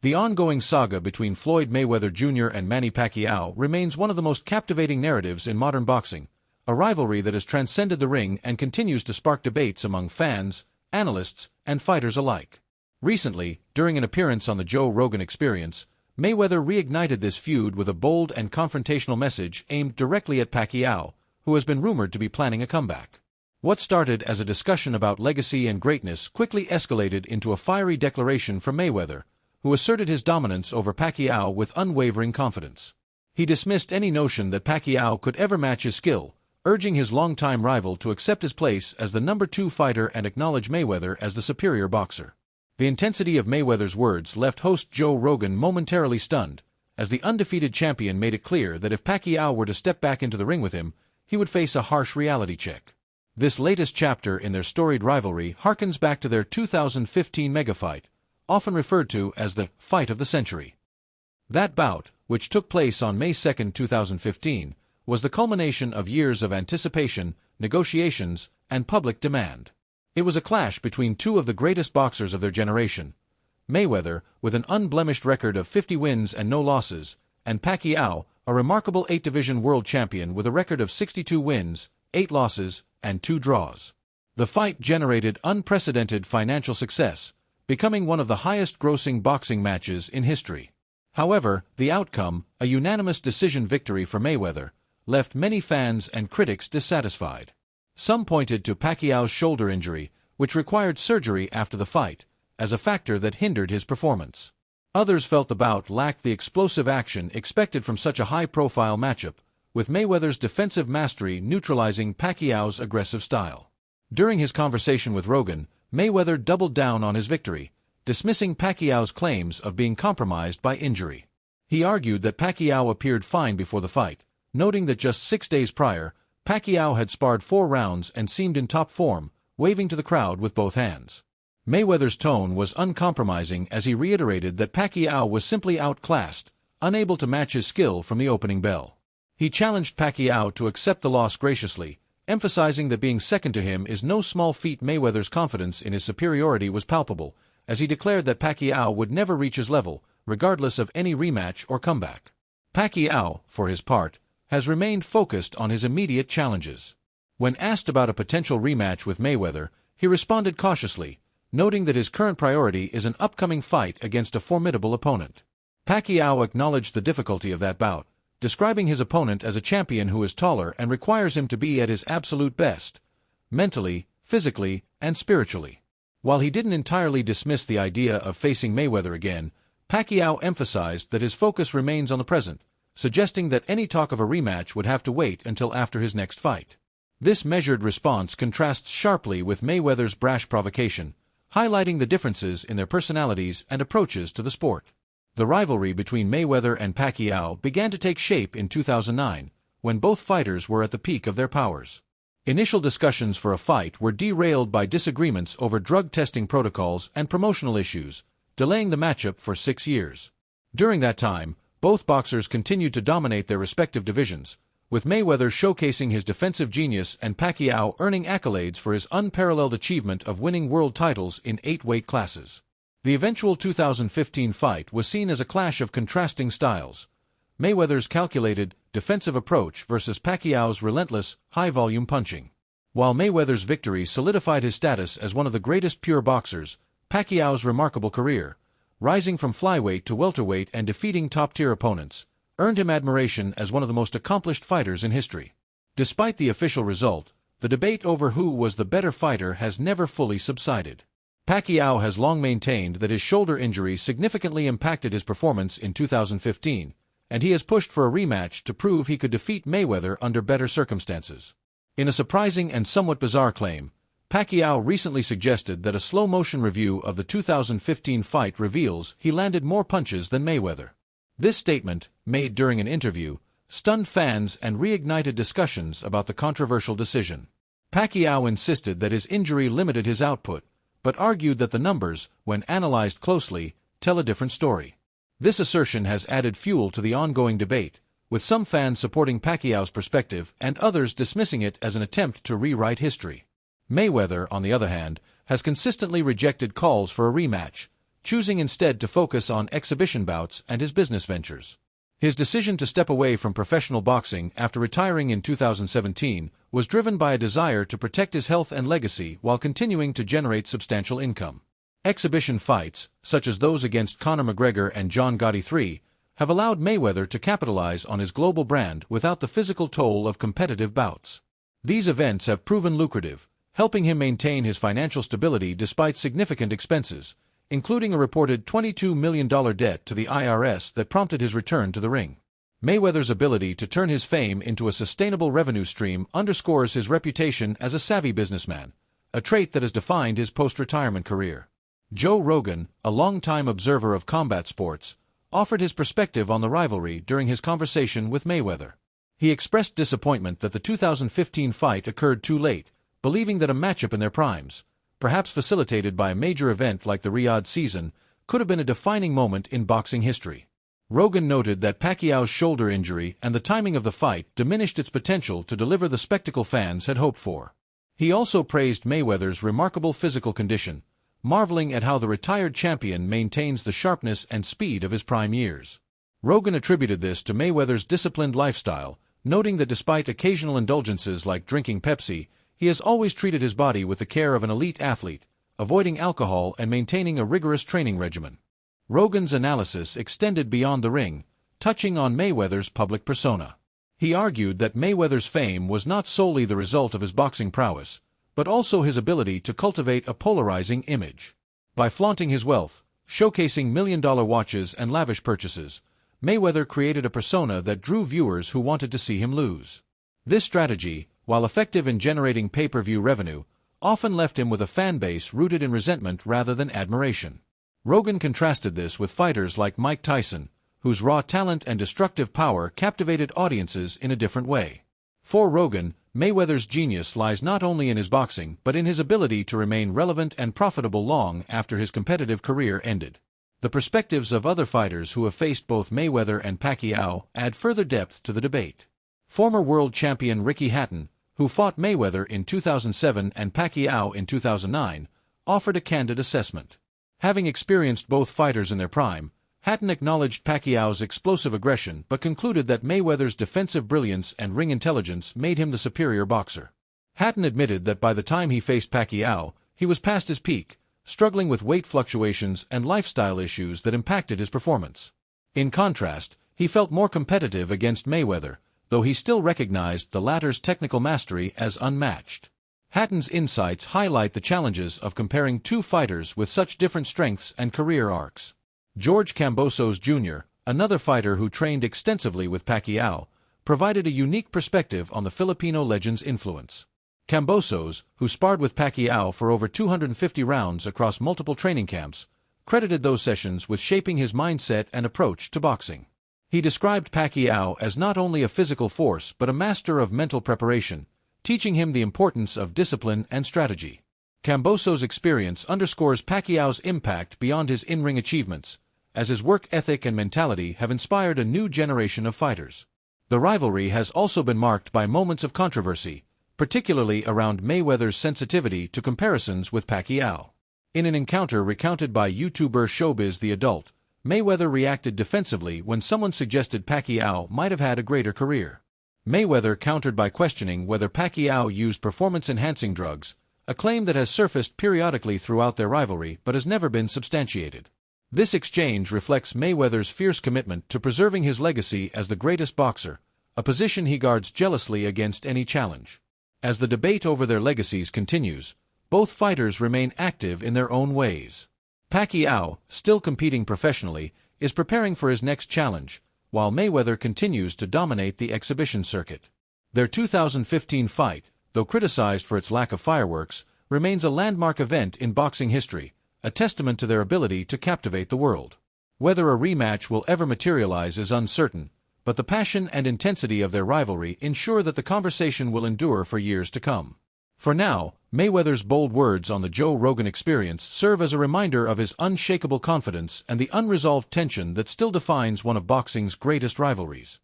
The ongoing saga between Floyd Mayweather Jr. and Manny Pacquiao remains one of the most captivating narratives in modern boxing, a rivalry that has transcended the ring and continues to spark debates among fans, analysts, and fighters alike. Recently, during an appearance on the Joe Rogan Experience, Mayweather reignited this feud with a bold and confrontational message aimed directly at Pacquiao, who has been rumored to be planning a comeback. What started as a discussion about legacy and greatness quickly escalated into a fiery declaration from Mayweather, who asserted his dominance over Pacquiao with unwavering confidence. He dismissed any notion that Pacquiao could ever match his skill, urging his longtime rival to accept his place as the number 2 fighter and acknowledge Mayweather as the superior boxer. The intensity of Mayweather's words left host Joe Rogan momentarily stunned, as the undefeated champion made it clear that if Pacquiao were to step back into the ring with him, he would face a harsh reality check. This latest chapter in their storied rivalry harkens back to their 2015 mega fight, often referred to as the fight of the century. That bout, which took place on May 2, 2015, was the culmination of years of anticipation, negotiations, and public demand. It was a clash between two of the greatest boxers of their generation, Mayweather, with an unblemished record of 50 wins and no losses, and Pacquiao, a remarkable 8-division world champion with a record of 62 wins, 8 losses, and 2 draws. The fight generated unprecedented financial success, becoming one of the highest-grossing boxing matches in history. However, the outcome, a unanimous decision victory for Mayweather, left many fans and critics dissatisfied. Some pointed to Pacquiao's shoulder injury, which required surgery after the fight, as a factor that hindered his performance. Others felt the bout lacked the explosive action expected from such a high-profile matchup, with Mayweather's defensive mastery neutralizing Pacquiao's aggressive style. During his conversation with Rogan, Mayweather doubled down on his victory, dismissing Pacquiao's claims of being compromised by injury. He argued that Pacquiao appeared fine before the fight, noting that just 6 days prior, Pacquiao had sparred 4 rounds and seemed in top form, waving to the crowd with both hands. Mayweather's tone was uncompromising as he reiterated that Pacquiao was simply outclassed, unable to match his skill from the opening bell. He challenged Pacquiao to accept the loss graciously, emphasizing that being second to him is no small feat. Mayweather's confidence in his superiority was palpable, as he declared that Pacquiao would never reach his level, regardless of any rematch or comeback. Pacquiao, for his part, has remained focused on his immediate challenges. When asked about a potential rematch with Mayweather, he responded cautiously, noting that his current priority is an upcoming fight against a formidable opponent. Pacquiao acknowledged the difficulty of that bout, describing his opponent as a champion who is taller and requires him to be at his absolute best, mentally, physically, and spiritually. While he didn't entirely dismiss the idea of facing Mayweather again, Pacquiao emphasized that his focus remains on the present, suggesting that any talk of a rematch would have to wait until after his next fight. This measured response contrasts sharply with Mayweather's brash provocation, highlighting the differences in their personalities and approaches to the sport. The rivalry between Mayweather and Pacquiao began to take shape in 2009, when both fighters were at the peak of their powers. Initial discussions for a fight were derailed by disagreements over drug testing protocols and promotional issues, delaying the matchup for 6 years. During that time, both boxers continued to dominate their respective divisions, with Mayweather showcasing his defensive genius and Pacquiao earning accolades for his unparalleled achievement of winning world titles in 8 weight classes. The eventual 2015 fight was seen as a clash of contrasting styles, Mayweather's calculated, defensive approach versus Pacquiao's relentless, high-volume punching. While Mayweather's victory solidified his status as one of the greatest pure boxers, Pacquiao's remarkable career, rising from flyweight to welterweight and defeating top-tier opponents, earned him admiration as one of the most accomplished fighters in history. Despite the official result, the debate over who was the better fighter has never fully subsided. Pacquiao has long maintained that his shoulder injury significantly impacted his performance in 2015, and he has pushed for a rematch to prove he could defeat Mayweather under better circumstances. In a surprising and somewhat bizarre claim, Pacquiao recently suggested that a slow-motion review of the 2015 fight reveals he landed more punches than Mayweather. This statement, made during an interview, stunned fans and reignited discussions about the controversial decision. Pacquiao insisted that his injury limited his output, but argued that the numbers, when analyzed closely, tell a different story. This assertion has added fuel to the ongoing debate, with some fans supporting Pacquiao's perspective and others dismissing it as an attempt to rewrite history. Mayweather, on the other hand, has consistently rejected calls for a rematch, choosing instead to focus on exhibition bouts and his business ventures. His decision to step away from professional boxing after retiring in 2017 was driven by a desire to protect his health and legacy while continuing to generate substantial income. Exhibition fights, such as those against Conor McGregor and John Gotti III, have allowed Mayweather to capitalize on his global brand without the physical toll of competitive bouts. These events have proven lucrative, helping him maintain his financial stability despite significant expenses, including a reported $22 million debt to the IRS that prompted his return to the ring. Mayweather's ability to turn his fame into a sustainable revenue stream underscores his reputation as a savvy businessman, a trait that has defined his post-retirement career. Joe Rogan, a longtime observer of combat sports, offered his perspective on the rivalry during his conversation with Mayweather. He expressed disappointment that the 2015 fight occurred too late, believing that a matchup in their primes, perhaps facilitated by a major event like the Riyadh season, could have been a defining moment in boxing history. Rogan noted that Pacquiao's shoulder injury and the timing of the fight diminished its potential to deliver the spectacle fans had hoped for. He also praised Mayweather's remarkable physical condition, marveling at how the retired champion maintains the sharpness and speed of his prime years. Rogan attributed this to Mayweather's disciplined lifestyle, noting that despite occasional indulgences like drinking Pepsi, he has always treated his body with the care of an elite athlete, avoiding alcohol and maintaining a rigorous training regimen. Rogan's analysis extended beyond the ring, touching on Mayweather's public persona. He argued that Mayweather's fame was not solely the result of his boxing prowess, but also his ability to cultivate a polarizing image. By flaunting his wealth, showcasing million-dollar watches and lavish purchases, Mayweather created a persona that drew viewers who wanted to see him lose. This strategy, while effective in generating pay-per-view revenue, often left him with a fan base rooted in resentment rather than admiration. Rogan contrasted this with fighters like Mike Tyson, whose raw talent and destructive power captivated audiences in a different way. For Rogan, Mayweather's genius lies not only in his boxing but in his ability to remain relevant and profitable long after his competitive career ended. The perspectives of other fighters who have faced both Mayweather and Pacquiao add further depth to the debate. Former world champion Ricky Hatton, who fought Mayweather in 2007 and Pacquiao in 2009, offered a candid assessment. Having experienced both fighters in their prime, Hatton acknowledged Pacquiao's explosive aggression but concluded that Mayweather's defensive brilliance and ring intelligence made him the superior boxer. Hatton admitted that by the time he faced Pacquiao, he was past his peak, struggling with weight fluctuations and lifestyle issues that impacted his performance. In contrast, he felt more competitive against Mayweather, though he still recognized the latter's technical mastery as unmatched. Hatton's insights highlight the challenges of comparing two fighters with such different strengths and career arcs. George Kambosos Jr., another fighter who trained extensively with Pacquiao, provided a unique perspective on the Filipino legend's influence. Kambosos, who sparred with Pacquiao for over 250 rounds across multiple training camps, credited those sessions with shaping his mindset and approach to boxing. He described Pacquiao as not only a physical force but a master of mental preparation, teaching him the importance of discipline and strategy. Kambosos' experience underscores Pacquiao's impact beyond his in-ring achievements, as his work ethic and mentality have inspired a new generation of fighters. The rivalry has also been marked by moments of controversy, particularly around Mayweather's sensitivity to comparisons with Pacquiao. In an encounter recounted by YouTuber Showbiz the Adult, Mayweather reacted defensively when someone suggested Pacquiao might have had a greater career. Mayweather countered by questioning whether Pacquiao used performance-enhancing drugs, a claim that has surfaced periodically throughout their rivalry but has never been substantiated. This exchange reflects Mayweather's fierce commitment to preserving his legacy as the greatest boxer, a position he guards jealously against any challenge. As the debate over their legacies continues, both fighters remain active in their own ways. Pacquiao, still competing professionally, is preparing for his next challenge, while Mayweather continues to dominate the exhibition circuit. Their 2015 fight, though criticized for its lack of fireworks, remains a landmark event in boxing history, a testament to their ability to captivate the world. Whether a rematch will ever materialize is uncertain, but the passion and intensity of their rivalry ensure that the conversation will endure for years to come. For now, Mayweather's bold words on the Joe Rogan Experience serve as a reminder of his unshakable confidence and the unresolved tension that still defines one of boxing's greatest rivalries.